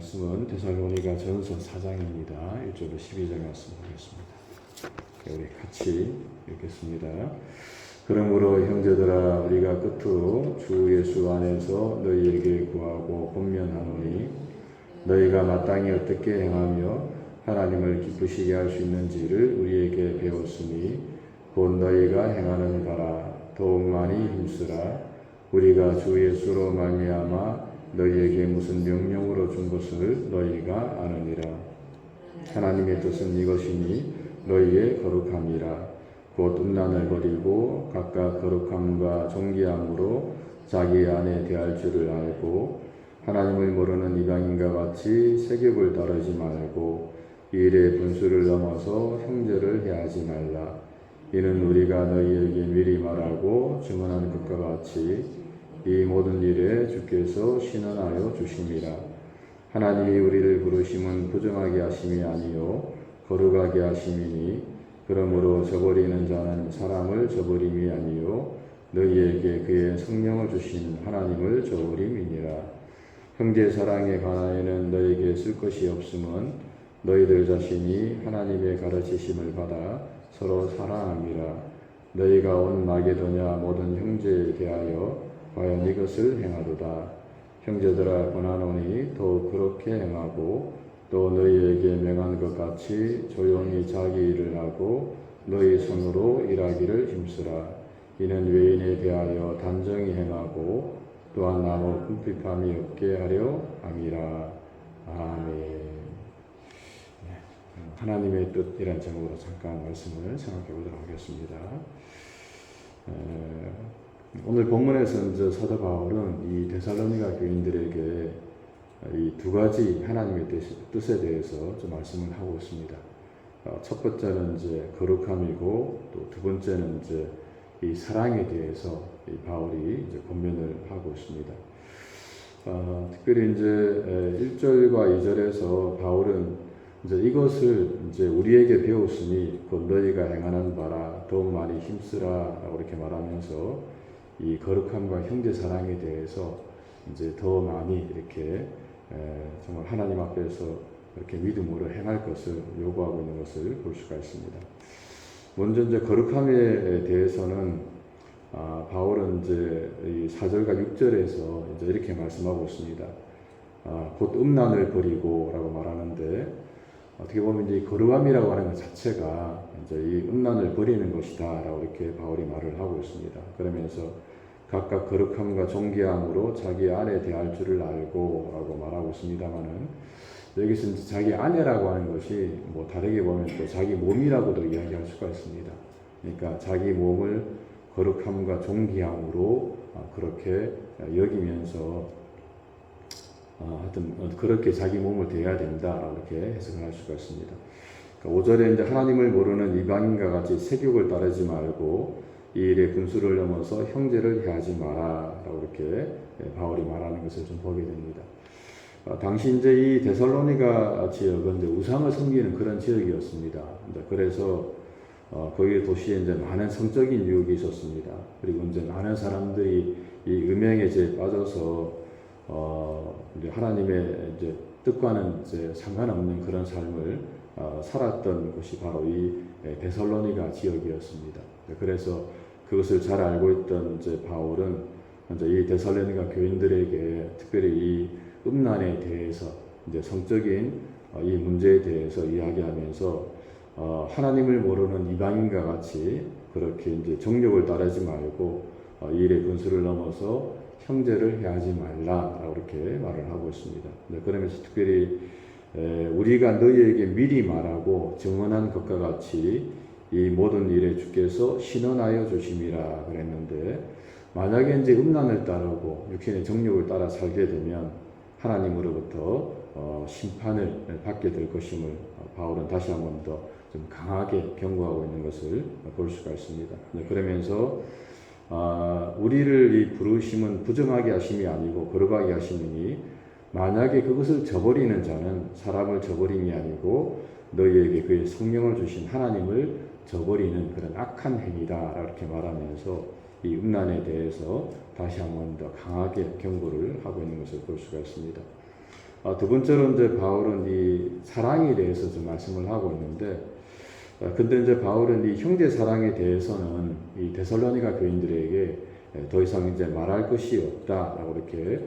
말씀은 데살로니가 전서 4장입니다. 1절로 12절 말씀 보겠습니다. 우리 같이 읽겠습니다. 그러므로 형제들아 우리가 끝으로 주 예수 안에서 너희에게 구하고 권면하노니 너희가 마땅히 어떻게 행하며 하나님을 기쁘시게 할 수 있는지를 우리에게 배웠으니 곧 너희가 행하는 바라 더욱 많이 힘쓰라. 우리가 주 예수로 말미암아 너희에게 무슨 명령으로 준 것을 너희가 아느니라. 하나님의 뜻은 이것이니 너희의 거룩함이라. 곧 음란을 버리고 각각 거룩함과 존귀함으로 자기 안에 대할 줄을 알고 하나님을 모르는 이방인과 같이 세ገብ을 따르지 말고 이 일의 분수를 넘어서 형제를 해하지 말라. 이는 우리가 너희에게 미리 말하고 증언한 것과 같이 이 모든 일에 주께서 신원하여 주심이라. 하나님이 우리를 부르심은 부정하게 하심이 아니요 거룩하게 하심이니 그러므로 저버리는 자는 사람을 저버림이 아니요 너희에게 그의 성령을 주신 하나님을 저버림이니라. 형제 사랑에 관하여는 너희에게 쓸 것이 없음은 너희들 자신이 하나님의 가르치심을 받아 서로 사랑함이라. 너희가 온 마게도냐 모든 형제에 대하여 과연 이것을 행하도다. 형제들아 권하노니 더욱 그렇게 행하고 또 너희에게 명한 것 같이 조용히 자기 일을 하고 너희 손으로 일하기를 힘쓰라. 이는 외인에 대하여 단정히 행하고 또한 아무 궁핍함이 없게 하려 함이라. 아멘. 하나님의 뜻이란 제목으로 잠깐 말씀을 생각해 보도록 하겠습니다. 오늘 본문에서 이제 사도 바울은 이 데살로니가 교인들에게 이 두 가지 하나님의 뜻에 대해서 좀 말씀을 하고 있습니다. 첫 번째는 이제 거룩함이고 또 두 번째는 이제 이 사랑에 대해서 이 바울이 이제 권면을 하고 있습니다. 특별히 이제 1절과 2절에서 바울은 이제 이것을 이제 우리에게 배웠으니 곧 너희가 행하는 바라 더욱 많이 힘쓰라라고 이렇게 말하면서 이 거룩함과 형제 사랑에 대해서 이제 더 많이 이렇게 정말 하나님 앞에서 이렇게 믿음으로 행할 것을 요구하고 있는 것을 볼 수가 있습니다. 먼저 이제 거룩함에 대해서는 바울은 이제 이 4절과 6절에서 이제 이렇게 말씀하고 있습니다. 곧 음란을 버리고라고 말하는데 어떻게 보면 이제 거룩함이라고 하는 것 자체가 이제 이 음란을 버리는 것이다라고 이렇게 바울이 말을 하고 있습니다. 그러면서 각각 거룩함과 존귀함으로 자기 안에 대할 줄을 알고라고 말하고 있습니다만은 여기서 이제 자기 안에라고 하는 것이 뭐 다르게 보면 또 자기 몸이라고도 이야기할 수가 있습니다. 그러니까 자기 몸을 거룩함과 존귀함으로 그렇게 여기면서 하여튼 그렇게 자기 몸을 대해야 된다라고 이렇게 해석을 할 수가 있습니다. 그러니까 5절에 이제 하나님을 모르는 이방인과 같이 세욕을 따르지 말고 이 일의 분수를 넘어서 형제를 해하지 마라라고 이렇게 바울이 말하는 것을 좀 보게 됩니다. 당시 이제 이 데살로니가 지역은 이제 우상을 섬기는 그런 지역이었습니다. 그래서 거기 도시에 이제 많은 성적인 유혹이 있었습니다. 그리고 이제 많은 사람들이 이 음행에 이제 빠져서 이제 하나님의 이제 뜻과는 이제 상관없는 그런 삶을 살았던 곳이 바로 이 데살로니가 지역이었습니다. 그래서 그것을 잘 알고 있던 이제 바울은 이제 이 데살로니가 교인들에게 특별히 이 음란에 대해서 이제 성적인 이 문제에 대해서 이야기하면서 하나님을 모르는 이방인과 같이 그렇게 이제 정욕을 따르지 말고 이 일의 분수를 넘어서 형제를 해하지 말라라고 이렇게 말을 하고 있습니다. 그러면서 특별히 우리가 너희에게 미리 말하고 증언한 것과 같이 이 모든 일에 주께서 신원하여 주심이라 그랬는데 만약에 이제 음란을 따르고 육신의 정욕을 따라 살게 되면 하나님으로부터 심판을 받게 될 것임을 바울은 다시 한 번 더 좀 강하게 경고하고 있는 것을 볼 수가 있습니다. 그러면서 우리를 이 부르심은 부정하게 하심이 아니고 거룩하게 하심이니 만약에 그것을 저버리는 자는 사람을 저버림이 아니고 너희에게 그의 성령을 주신 하나님을 저버리는 그런 악한 행위다 이렇게 말하면서 이 음란에 대해서 다시 한 번 더 강하게 경고를 하고 있는 것을 볼 수가 있습니다. 두 번째로 이제 바울은 이 사랑에 대해서 좀 말씀을 하고 있는데, 근데 이제 바울은 이 형제 사랑에 대해서는 이 데살로니가 교인들에게 더 이상 이제 말할 것이 없다라고 이렇게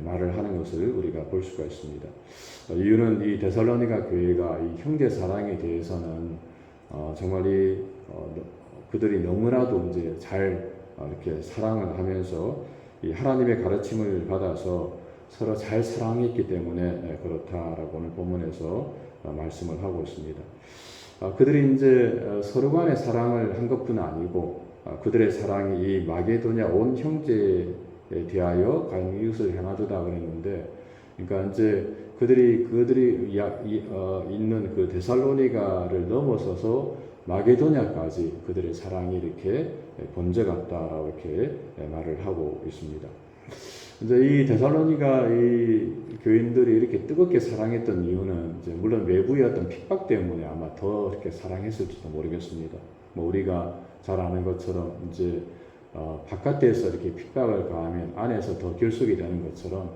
말을 하는 것을 우리가 볼 수가 있습니다. 이유는 이 데살로니가 교회가 이 형제 사랑에 대해서는 정말 그들이 너무나도 이제 잘 이렇게 사랑을 하면서 이 하나님의 가르침을 받아서 서로 잘 사랑했기 때문에 그렇다라고 오늘 본문에서 말씀을 하고 있습니다. 그들이 이제 서로 간의 사랑을 한 것뿐 아니고 그들의 사랑이 이 마게도냐 온 형제에 대하여 가인 이웃을 향하도다 그랬는데, 그러니까 이제 그들이 있는 그 데살로니가를 넘어서서 마게도냐까지 그들의 사랑이 이렇게 번져갔다라고 이렇게 말을 하고 있습니다. 이제 이 데살로니가 이 교인들이 이렇게 뜨겁게 사랑했던 이유는 이제 물론 외부의 어떤 핍박 때문에 아마 더 이렇게 사랑했을지도 모르겠습니다. 뭐 우리가 잘 아는 것처럼 이제 바깥에서 이렇게 핍박을 가하면 안에서 더 결속이 되는 것처럼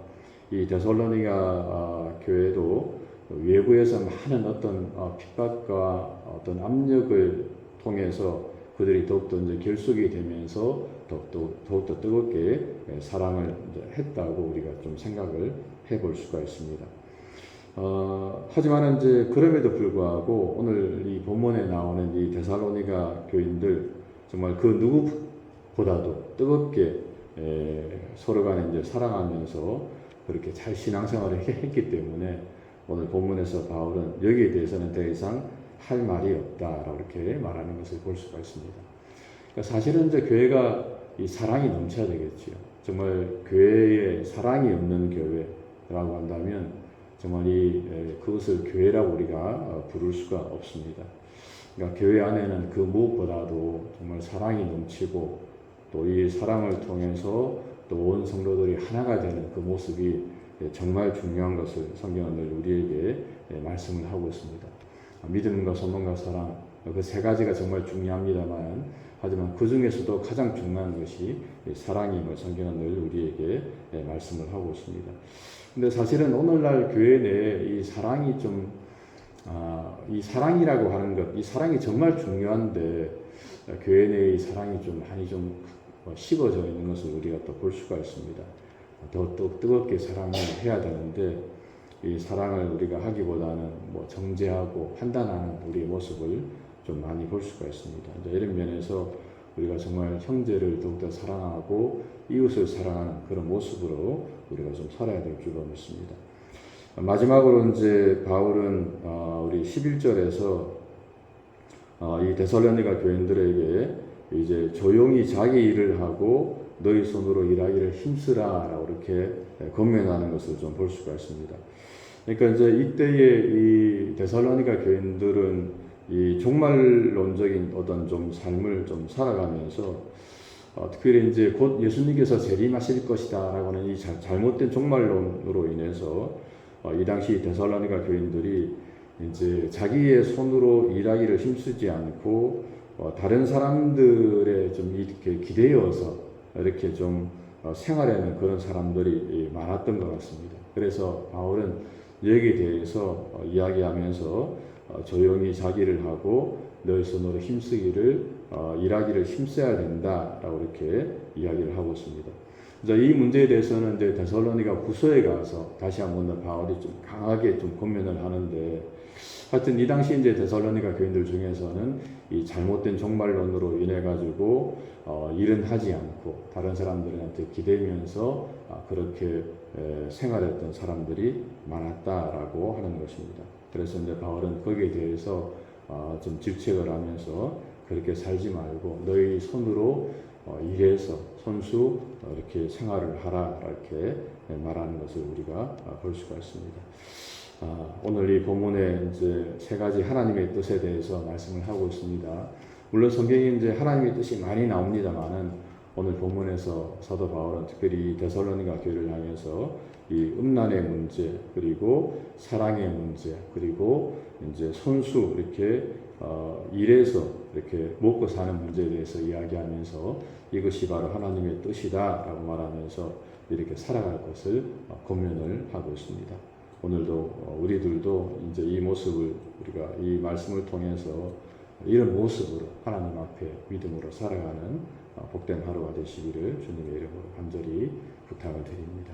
이 데살로니가 교회도 외부에서 많은 어떤 핍박과 어떤 압력을 통해서 그들이 더욱더 이제 결속이 되면서 더욱더 뜨겁게 사랑을 했다고 우리가 좀 생각을 해볼 수가 있습니다. 하지만 이제 그럼에도 불구하고 오늘 이 본문에 나오는 이 데살로니가 교인들 정말 그 누구보다도 뜨겁게 서로 간에 이제 사랑하면서 그렇게 잘 신앙생활을 했기 때문에 오늘 본문에서 바울은 여기에 대해서는 더 이상 할 말이 없다라고 이렇게 말하는 것을 볼 수가 있습니다. 그러니까 사실은 이제 교회가 이 사랑이 넘쳐야 되겠지요. 정말 교회에 사랑이 없는 교회라고 한다면 정말 그것을 교회라고 우리가 부를 수가 없습니다. 그러니까 교회 안에는 그 무엇보다도 정말 사랑이 넘치고 또 이 사랑을 통해서 또 온 성도들이 하나가 되는 그 모습이 정말 중요한 것을 성경은 늘 우리에게 말씀을 하고 있습니다. 믿음과 소망과 사랑, 그 세 가지가 정말 중요합니다만, 하지만 그 중에서도 가장 중요한 것이 사랑임을 성경은 늘 우리에게 말씀을 하고 있습니다. 근데 사실은 오늘날 교회 내에 이 사랑이 이 사랑이라고 하는 것, 이 사랑이 정말 중요한데, 교회 내에 이 사랑이 많이 식어져 있는 것을 우리가 또 볼 수가 있습니다. 더 뜨겁게 사랑을 해야 되는데, 이 사랑을 우리가 하기보다는 정죄하고 판단하는 우리의 모습을 좀 많이 볼 수가 있습니다. 이제 이런 면에서 우리가 정말 형제를 더욱더 사랑하고 이웃을 사랑하는 그런 모습으로 우리가 좀 살아야 될 줄로 믿습니다. 마지막으로 이제 바울은 우리 11절에서 이 데살로니가 교인들에게 이제 조용히 자기 일을 하고 너희 손으로 일하기를 힘쓰라라고 이렇게 권면하는 것을 좀 볼 수가 있습니다. 그러니까 이제 이때의 이 데살로니가 교인들은 이 종말론적인 어떤 좀 삶을 좀 살아가면서 특별히 이제 곧 예수님께서 재림하실 것이다라고는 이 잘못된 종말론으로 인해서 이 당시 데살로니가 교인들이 이제 자기의 손으로 일하기를 힘쓰지 않고 다른 사람들의 좀 이렇게 기대어서 이렇게 좀 생활하는 그런 사람들이 많았던 것 같습니다. 그래서 바울은 여기에 대해서 이야기하면서 조용히 자기를 하고 너희 손으로 힘쓰기를 일하기를 힘써야 된다라고 이렇게 이야기를 하고 있습니다. 이 문제에 대해서는 이제 데살로니가 후서에 가서 다시 한번 바울이 좀 강하게 좀 권면을 하는데, 하여튼 이 당시 이제 데살로니가 교인들 중에서는 이 잘못된 종말론으로 인해 가지고 일은 하지 않고 다른 사람들한테 기대면서 그렇게 생활했던 사람들이 많았다라고 하는 것입니다. 그래서 이제 바울은 거기에 대해서 좀 질책을 하면서 그렇게 살지 말고 너희 손으로 일해서 손수 이렇게 생활을 하라 이렇게 말하는 것을 우리가 볼 수가 있습니다. 오늘 이 본문에 이제 세 가지 하나님의 뜻에 대해서 말씀을 하고 있습니다. 물론 성경에 이제 하나님의 뜻이 많이 나옵니다만은 오늘 본문에서 사도 바울은 특별히 데살로니가 교회를 향해서 이 음란의 문제, 그리고 사랑의 문제, 그리고 이제 손수 이렇게 일해서 이렇게 먹고 사는 문제에 대해서 이야기하면서 이것이 바로 하나님의 뜻이다라고 말하면서 이렇게 살아갈 것을 권면을 하고 있습니다. 오늘도 우리들도 이제 이 모습을 우리가 이 말씀을 통해서 이런 모습으로 하나님 앞에 믿음으로 살아가는 복된 하루가 되시기를 주님의 이름으로 간절히 부탁을 드립니다.